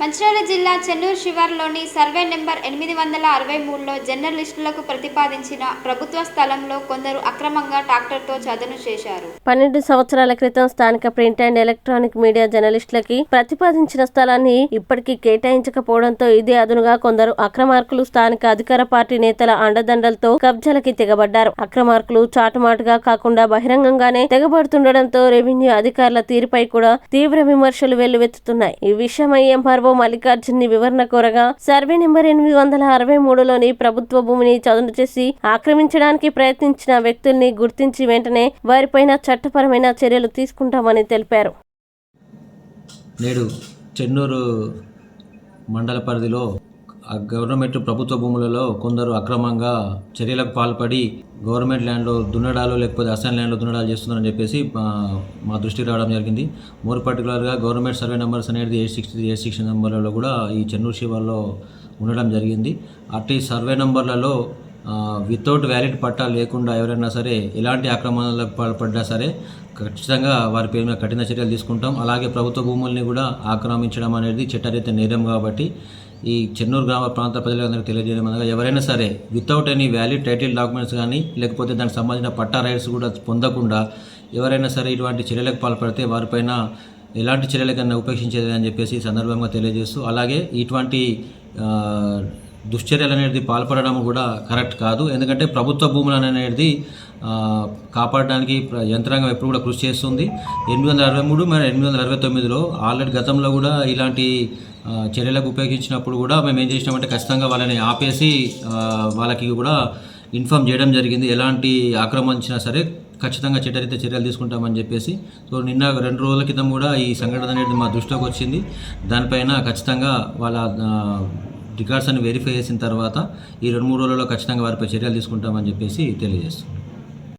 మంచిర్యాల జిల్లా Chennur శివార్లోని survey number 863లో జర్నలిస్టులకు ప్రతిపాదించిన ప్రభుత్వ స్థలంలో కొందరు అక్రమంగా ట్రాక్టర్తో చదును చేశారు. 12 సంవత్సరాల క్రితం స్థానిక ప్రింట్ అండ్ ఎలక్ట్రానిక్ మీడియా జర్నలిస్టులకి ప్రతిపాదించిన స్థలాన్ని ఇప్పటికీ కేటాయించకపోవడంతో ఇదే అదునుగా కొందరు అక్రమార్కులు స్థానిక అధికార పార్టీ నేతల అండదండలతో కబ్జాలకి తెగబడ్డారు. అక్రమార్కులు చాటుమాటుగా కాకుండా బహిరంగంగానే తెగబడుతుండటంతో రెవెన్యూ అధికారుల తీరుపై కూడా తీవ్ర విమర్శలు వెల్లువెత్తుతున్నాయి. ఈ విషయమై ఎంఆర్ఓ మల్లికార్జున్ వివరణ కోరగా సర్వే నెంబర్ 863లోని ప్రభుత్వ భూమిని చదును చేసి ఆక్రమించడానికి ప్రయత్నించిన వ్యక్తుల్ని గుర్తించి వెంటనే వారిపైన చట్టపరమైన చర్యలు తీసుకుంటామని తెలిపారు. నేడు చెన్నూరు మండల పరిధిలో గవర్నమెంట్ ప్రభుత్వ భూములలో కొందరు అక్రమంగా చర్యలకు పాల్పడి గవర్నమెంట్ ల్యాండ్లో దున్నడాలు లేకపోతే అసైన్ ల్యాండ్లో దున్నడాలు చేస్తున్నారని చెప్పేసి మా దృష్టికి రావడం జరిగింది. మోర్ పర్టికులర్గా గవర్నమెంట్ సర్వే నెంబర్స్ అనేది 863 నెంబర్లలో కూడా ఈ చెన్నూరు శివార్లో ఉండడం జరిగింది. అట్టి సర్వే నెంబర్లలో వితౌట్ వ్యాలిడ్ పట్టా లేకుండా ఎవరైనా సరే ఎలాంటి ఆక్రమణలకు పాల్పడ్డా సరే ఖచ్చితంగా వారి పేరు మీద కఠిన చర్యలు తీసుకుంటాం. అలాగే ప్రభుత్వ భూముల్ని కూడా ఆక్రమించడం అనేది చట్టరీత్యా నేరం కాబట్టి ఈ చెన్నూరు గ్రామ ప్రాంత ప్రజలందరికీ తెలియజేయడం అనగా ఎవరైనా సరే without any valid title documents కానీ లేకపోతే దానికి సంబంధించిన పట్టా రైట్స్ కూడా పొందకుండా ఎవరైనా సరే ఇటువంటి చర్యలకు పాల్పడితే వారిపైన ఎలాంటి చర్యలకన్నా ఉపేక్షించేది అని చెప్పేసి సందర్భంగా తెలియజేస్తూ, అలాగే ఇటువంటి దుశ్చర్యలు అనేది పాల్పడడం కూడా కరెక్ట్ కాదు. ఎందుకంటే ప్రభుత్వ భూములు అనేది కాపాడడానికి యంత్రాంగం ఎప్పుడు కూడా కృషి చేస్తుంది. 863 మరియు 869లో ఆల్రెడీ గతంలో కూడా ఇలాంటి చర్యలకు ఉపయోగించినప్పుడు కూడా మేము ఏం చేసినామంటే ఖచ్చితంగా వాళ్ళని ఆపేసి వాళ్ళకి కూడా ఇన్ఫామ్ చేయడం జరిగింది. ఎలాంటి ఆక్రమించినా సరే ఖచ్చితంగా చట్టరీత్యా చర్యలు తీసుకుంటామని చెప్పేసి. సో నిన్న 2 రోజుల క్రితం కూడా ఈ సంఘటన అనేది మా దృష్టిలోకి వచ్చింది. దానిపైన ఖచ్చితంగా వాళ్ళ రికార్డ్స్ అని వెరిఫై చేసిన తర్వాత ఈ 2-3 రోజుల్లో ఖచ్చితంగా వారిపై చర్యలు తీసుకుంటామని చెప్పేసి తెలియజేస్తున్నాం.